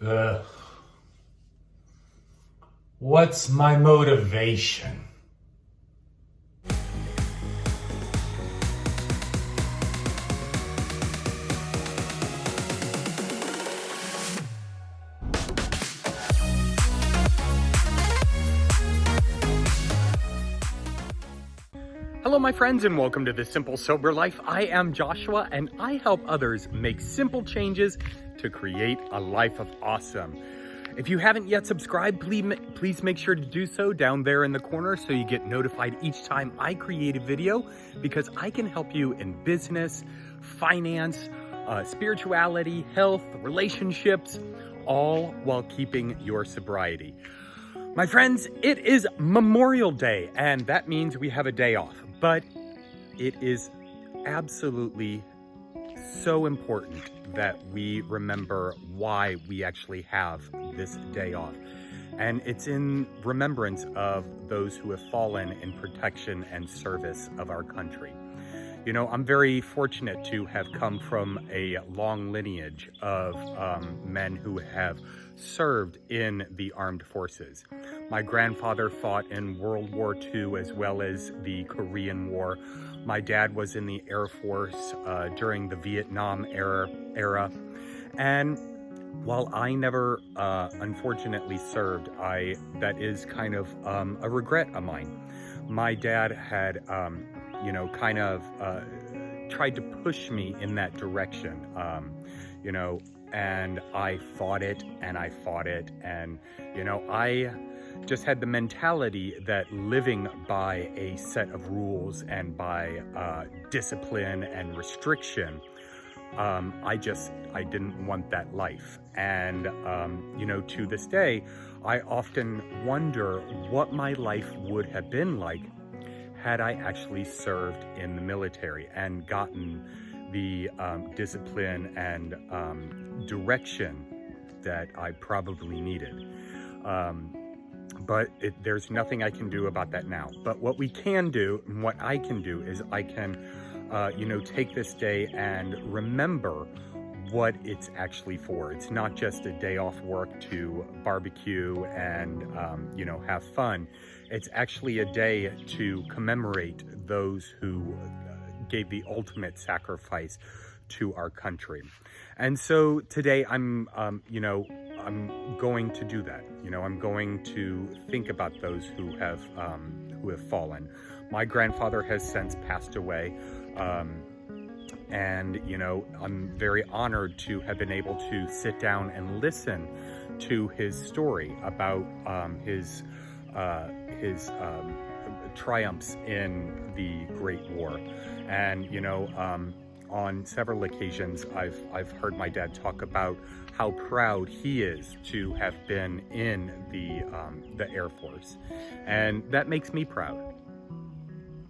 Ugh. What's my motivation? Hello, my friends, and welcome to The Simple Sober Life. I am Joshua, and I help others make simple changes to create a life of awesome. If you haven't yet subscribed, please make sure to do so down there in the corner so you get notified each time I create a video, because I can help you in business, finance, spirituality, health, relationships, all while keeping your sobriety. My friends, it is Memorial Day, and that means we have a day off. But it is absolutely so important that we remember why we actually have this day off. And it's in remembrance of those who have fallen in protection and service of our country. You know, I'm very fortunate to have come from a long lineage of men who have served in the armed forces. My grandfather fought in World War II as well as the Korean War. My dad was in the Air Force during the Vietnam era. And while I never unfortunately served, that is kind of a regret of mine. My dad had tried to push me in that direction, and I fought it and I fought it. And, I just had the mentality that living by a set of rules and by discipline and restriction, I didn't want that life. And, to this day, I often wonder what my life would have been like had I actually served in the military and gotten the discipline and direction that I probably needed. But there's nothing I can do about that now. But what we can do, and what I can do, is I can, take this day and remember what it's actually for. It's not just a day off work to barbecue and, have fun. It's actually a day to commemorate those who gave the ultimate sacrifice to our country. And so today I'm going to do that. I'm going to think about those who have fallen. My grandfather has since passed away. And, I'm very honored to have been able to sit down and listen to his story about his triumphs in the Great War. And, on several occasions, I've heard my dad talk about how proud he is to have been in the Air Force. And that makes me proud.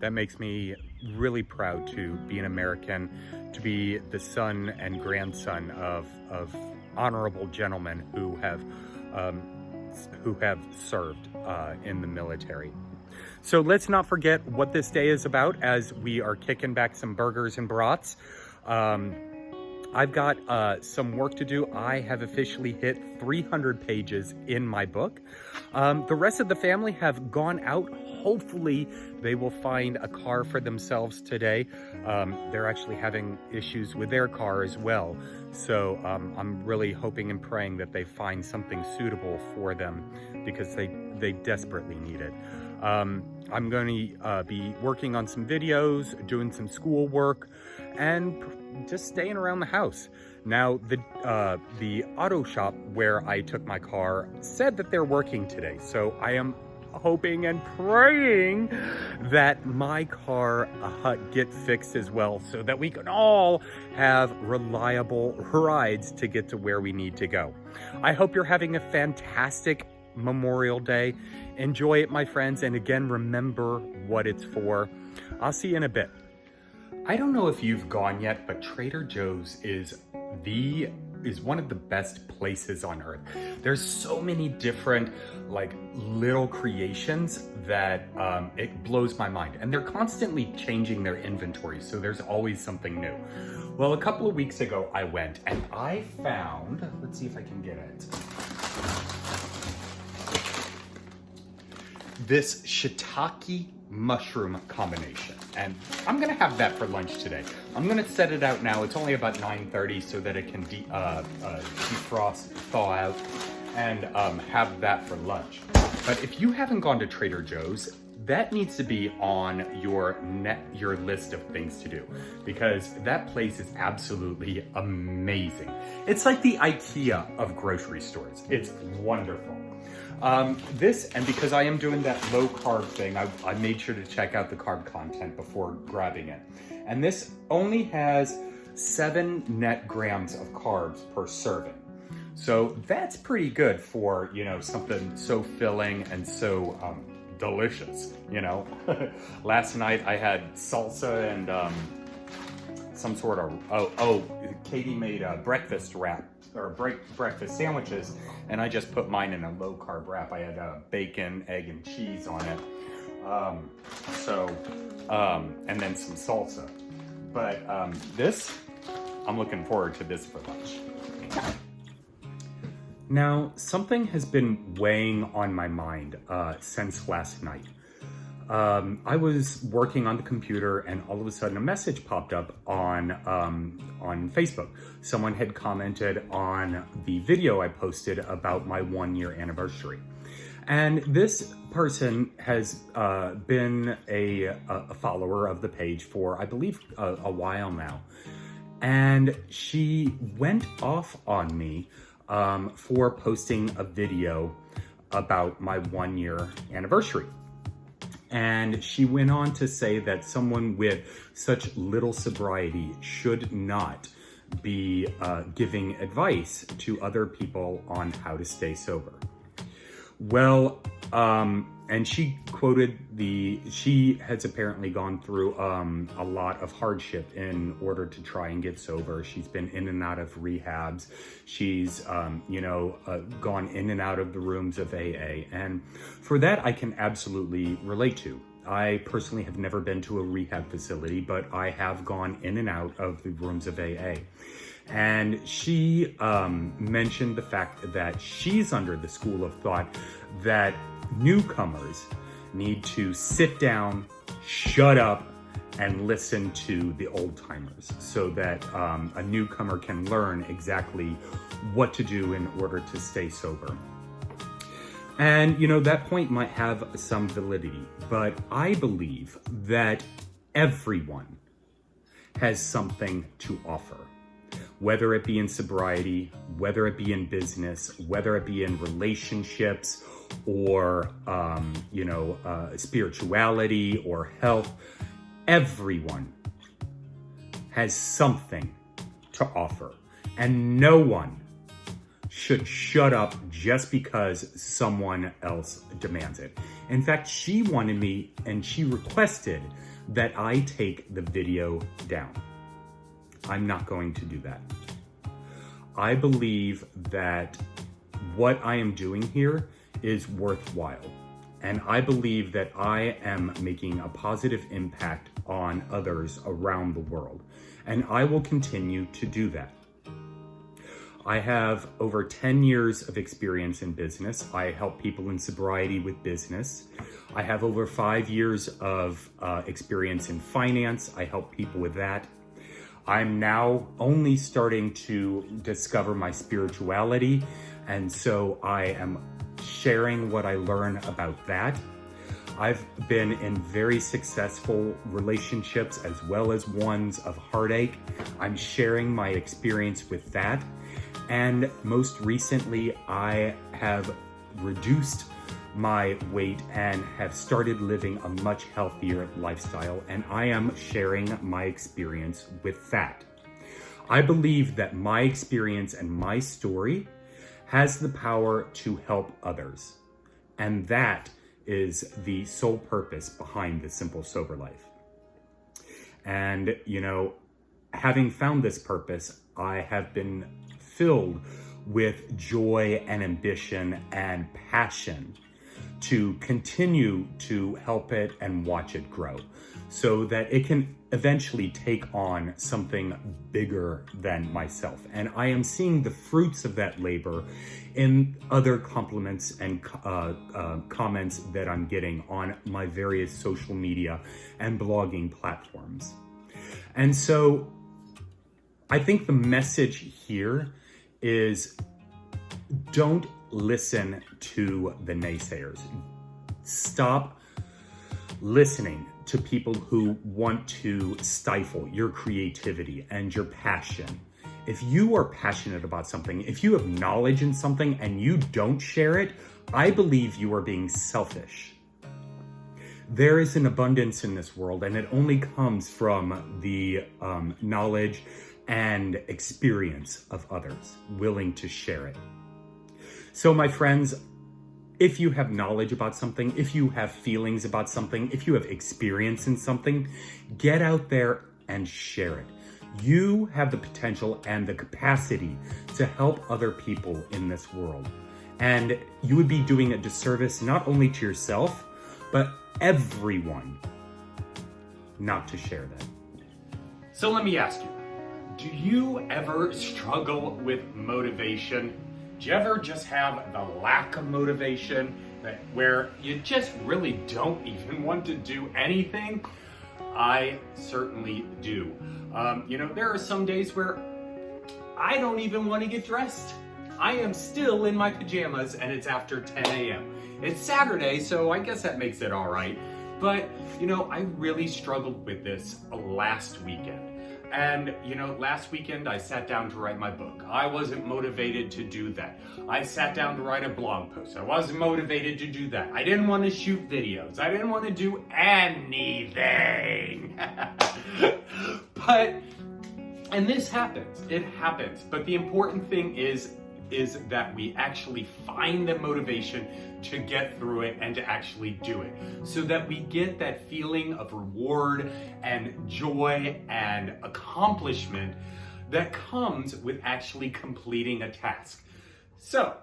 That makes me really proud to be an American, to be the son and grandson of honorable gentlemen who have served in the military. So let's not forget what this day is about as we are kicking back some burgers and brats. I've got some work to do. I have officially hit 300 pages in my book. The rest of the family have gone out. Hopefully they will find a car for themselves today. They're actually having issues with their car as well. So I'm really hoping and praying that they find something suitable for them, because they desperately need it. I'm going to be working on some videos, doing some schoolwork, and just staying around the house. Now, the auto shop where I took my car said that they're working today, so I am hoping and praying that my car get fixed as well, so that we can all have reliable rides to get to where we need to go. I hope you're having a fantastic Memorial Day. Enjoy it, my friends, and again, remember what it's for. I'll see you in a bit. I don't know if you've gone yet, but Trader Joe's is one of the best places on earth. There's so many different little creations that it blows my mind, and they're constantly changing their inventory, so there's always something new. Well, a couple of weeks ago I went and I found, let's see if I can get it, this shiitake mushroom combination. And I'm gonna have that for lunch today. I'm gonna set it out now. It's only about 9:30 so that it can defrost, thaw out, and have that for lunch. But if you haven't gone to Trader Joe's, that needs to be on your list of things to do, because that place is absolutely amazing. It's like the IKEA of grocery stores. It's wonderful. And because I am doing that low carb thing, I made sure to check out the carb content before grabbing it. And this only has 7 net grams of carbs per serving. So that's pretty good for, something so filling and so delicious, Last night I had salsa and some sort of, Katie made a breakfast wrap or breakfast sandwiches, and I just put mine in a low carb wrap. I had bacon, egg, and cheese on it. And then some salsa. But I'm looking forward to this for lunch. Now, something has been weighing on my mind since last night. I was working on the computer and all of a sudden a message popped up on Facebook. Someone had commented on the video I posted about my 1-year anniversary. And this person has been a follower of the page for, I believe, a while now. And she went off on me for posting a video about my 1-year anniversary. And she went on to say that someone with such little sobriety should not be giving advice to other people on how to stay sober. Well, and she quoted she has apparently gone through a lot of hardship in order to try and get sober. She's been in and out of rehabs. She's, gone in and out of the rooms of AA. And for that, I can absolutely relate to. I personally have never been to a rehab facility, but I have gone in and out of the rooms of AA. And she mentioned the fact that she's under the school of thought that newcomers need to sit down, shut up, and listen to the old timers so that a newcomer can learn exactly what to do in order to stay sober. And, that point might have some validity, but I believe that everyone has something to offer. Whether it be in sobriety, whether it be in business, whether it be in relationships, or, spirituality or health, everyone has something to offer. And no one should shut up just because someone else demands it. In fact, she wanted me and she requested that I take the video down. I'm not going to do that. I believe that what I am doing here is worthwhile. And I believe that I am making a positive impact on others around the world. And I will continue to do that. I have over 10 years of experience in business. I help people in sobriety with business. I have over 5 years of experience in finance. I help people with that. I'm now only starting to discover my spirituality, and so I am sharing what I learn about that. I've been in very successful relationships as well as ones of heartache. I'm sharing my experience with that. And most recently, I have reduced my weight and have started living a much healthier lifestyle, and I am sharing my experience with that. I believe that my experience and my story has the power to help others, and that is the sole purpose behind the Simple Sober Life. And, having found this purpose, I have been filled with joy and ambition and passion to continue to help it and watch it grow so that it can eventually take on something bigger than myself. And I am seeing the fruits of that labor in other compliments and comments that I'm getting on my various social media and blogging platforms. And so I think the message here is don't listen to the naysayers. Stop listening to people who want to stifle your creativity and your passion. If you are passionate about something, if you have knowledge in something and you don't share it, I believe you are being selfish. There is an abundance in this world, and it only comes from the knowledge and experience of others willing to share it. So my friends, if you have knowledge about something, if you have feelings about something, if you have experience in something, get out there and share it. You have the potential and the capacity to help other people in this world. And you would be doing a disservice not only to yourself, but everyone not to share that. So let me ask you, do you ever struggle with motivation? Do you ever just have the lack of motivation where you just really don't even want to do anything? I certainly do. There are some days where I don't even want to get dressed. I am still in my pajamas and it's after 10 a.m. It's Saturday, so I guess that makes it all right. But, I really struggled with this last weekend. And, last weekend I sat down to write my book. I wasn't motivated to do that. I sat down to write a blog post. I wasn't motivated to do that. I didn't want to shoot videos. I didn't want to do anything. And this happens. It happens. But the important thing is that we actually find the motivation to get through it and to actually do it, so that we get that feeling of reward and joy and accomplishment that comes with actually completing a task. So,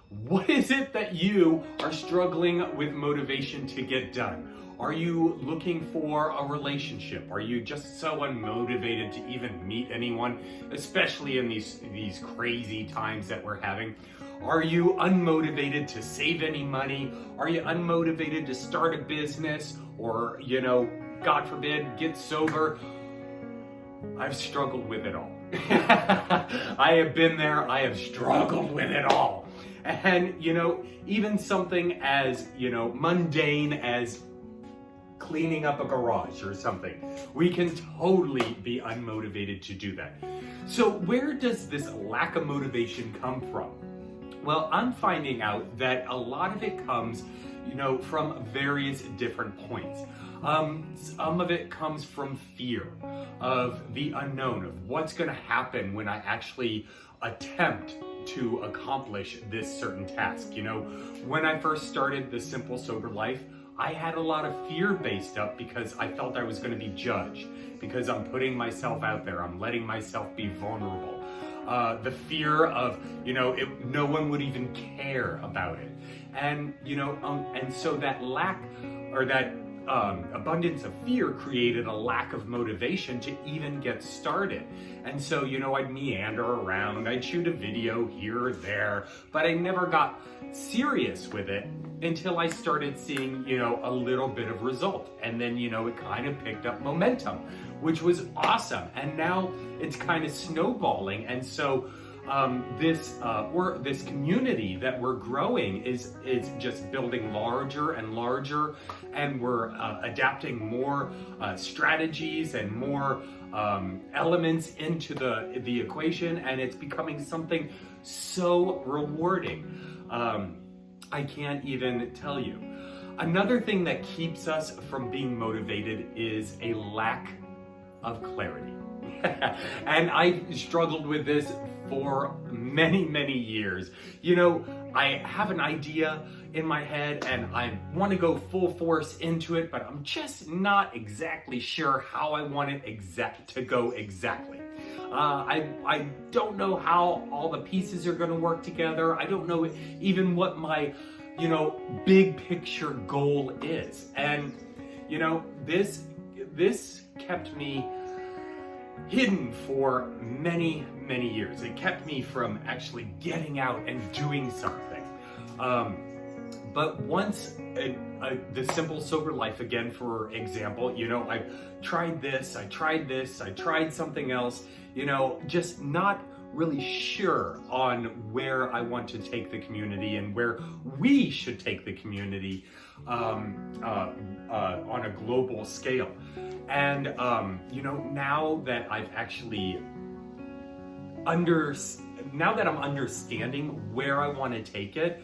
what is it that you are struggling with motivation to get done? Are you looking for a relationship? Are you just so unmotivated to even meet anyone, especially in these crazy times that we're having? Are you unmotivated to save any money? Are you unmotivated to start a business or, God forbid, get sober? I've struggled with it all. I have been there. I have struggled with it all. And, even something as, mundane as cleaning up a garage or something, we can totally be unmotivated to do that. So where does this lack of motivation come from? Well, I'm finding out that a lot of it comes, from various different points. Some of it comes from fear of the unknown, of what's going to happen when I actually attempt to accomplish this certain task. When I first started the Simple Sober Life, I had a lot of fear based up because I felt I was going to be judged, because I'm putting myself out there, I'm letting myself be vulnerable. The fear of, no one would even care about it. And, and so that lack or that abundance of fear created a lack of motivation to even get started. And so, I'd meander around, I'd shoot a video here or there, but I never got serious with it until I started seeing, a little bit of result. And then, it kind of picked up momentum, which was awesome. And now it's kind of snowballing. And so this community that we're growing is just building larger and larger, and we're adapting more strategies and more elements into the equation, and it's becoming something so rewarding. I can't even tell you. Another thing that keeps us from being motivated is a lack of clarity. And I struggled with this for many, many years. I have an idea in my head and I want to go full force into it, but I'm just not exactly sure how I want it to go exactly. I don't know how all the pieces are going to work together. I don't know even what my big picture goal is. And, this kept me hidden for many, many years. It kept me from actually getting out and doing something. But once the Simple Sober Life, again, for example, I tried this, I tried something else, just not really sure on where I want to take the community and where we should take the community on a global scale. And, now that I've actually now that I'm understanding where I want to take it,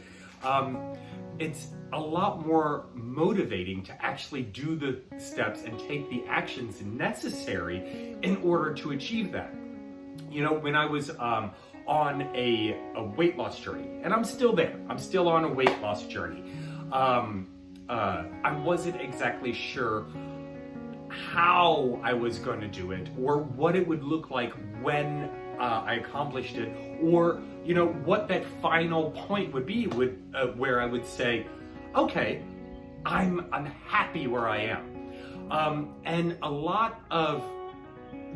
it's a lot more motivating to actually do the steps and take the actions necessary in order to achieve that. When I was on a weight loss journey, and I'm still there, I'm still on a weight loss journey, I wasn't exactly sure how I was going to do it, or what it would look like when I accomplished it, or what that final point would be, where I would say, okay, I'm happy where I am. And a lot of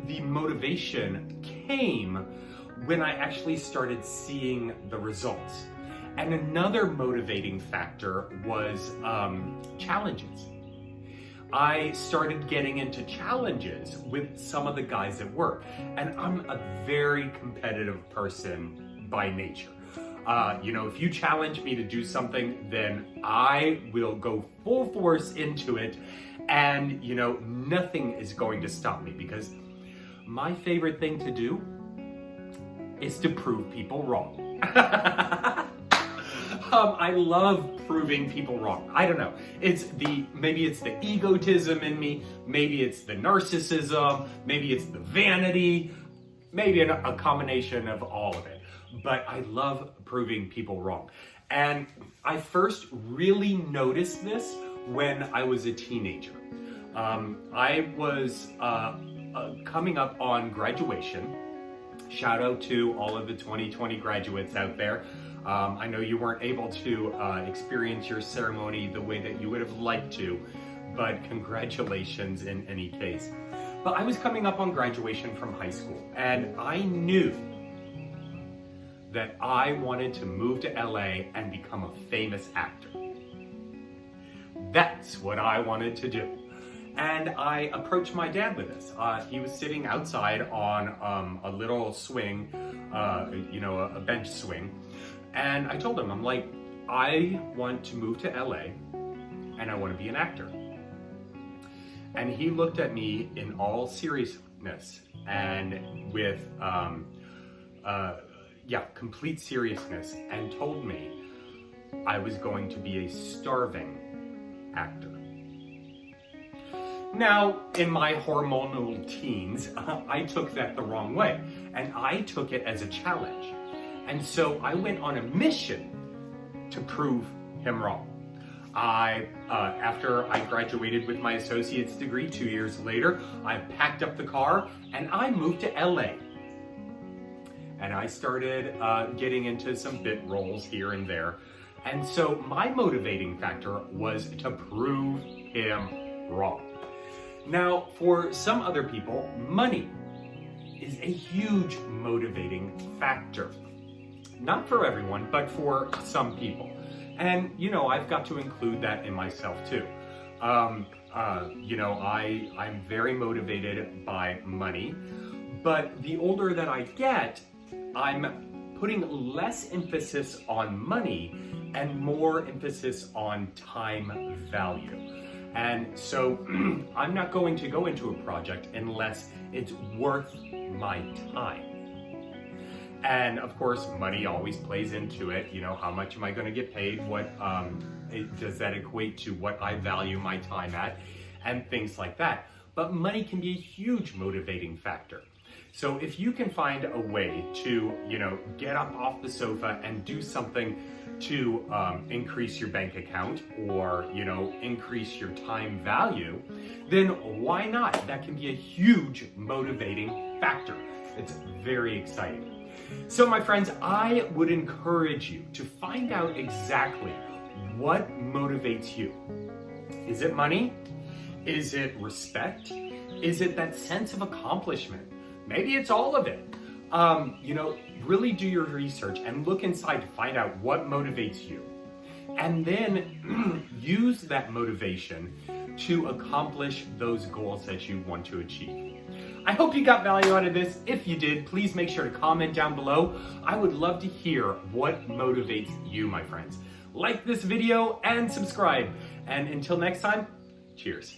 the motivation came when I actually started seeing the results. And another motivating factor was challenges. I started getting into challenges with some of the guys at work, and I'm a very competitive person by nature. If you challenge me to do something, then I will go full force into it, and nothing is going to stop me, because my favorite thing to do is to prove people wrong. I love proving people wrong. I don't know. Maybe it's the egotism in me. Maybe it's the narcissism. Maybe it's the vanity. Maybe a combination of all of it. But I love proving people wrong. And I first really noticed this when I was a teenager. I was coming up on graduation. Shout out to all of the 2020 graduates out there. I know you weren't able to experience your ceremony the way that you would have liked to, but congratulations in any case. But I was coming up on graduation from high school, and I knew that I wanted to move to LA and become a famous actor. That's what I wanted to do. And I approached my dad with this. He was sitting outside on a little swing, a bench swing. And I told him, I'm like, I want to move to LA and I want to be an actor. And he looked at me in all seriousness and with, complete seriousness, and told me I was going to be a starving actor. Now, in my hormonal teens, I took that the wrong way, and I took it as a challenge. And so I went on a mission to prove him wrong. After I graduated with my associate's degree 2 years later, I packed up the car and I moved to LA. And I started getting into some bit roles here and there. And so my motivating factor was to prove him wrong. Now, for some other people, money is a huge motivating factor. Not for everyone, but for some people. And, I've got to include that in myself too. I'm very motivated by money, but the older that I get, I'm putting less emphasis on money and more emphasis on time value. And so I'm not going to go into a project unless it's worth my time. And of course, money always plays into it. How much am I going to get paid? What does that equate to what I value my time at? And things like that. But money can be a huge motivating factor. So if you can find a way to, get up off the sofa and do something to increase your bank account or, increase your time value, then why not? That can be a huge motivating factor. It's very exciting. So my friends, I would encourage you to find out exactly what motivates you? Is it money? Is it respect? Is it that sense of accomplishment? Maybe it's all of it. Really do your research and look inside to find out what motivates you. And then use that motivation to accomplish those goals that you want to achieve. I hope you got value out of this. If you did, please make sure to comment down below. I would love to hear what motivates you, my friends. Like this video and subscribe. And until next time, cheers.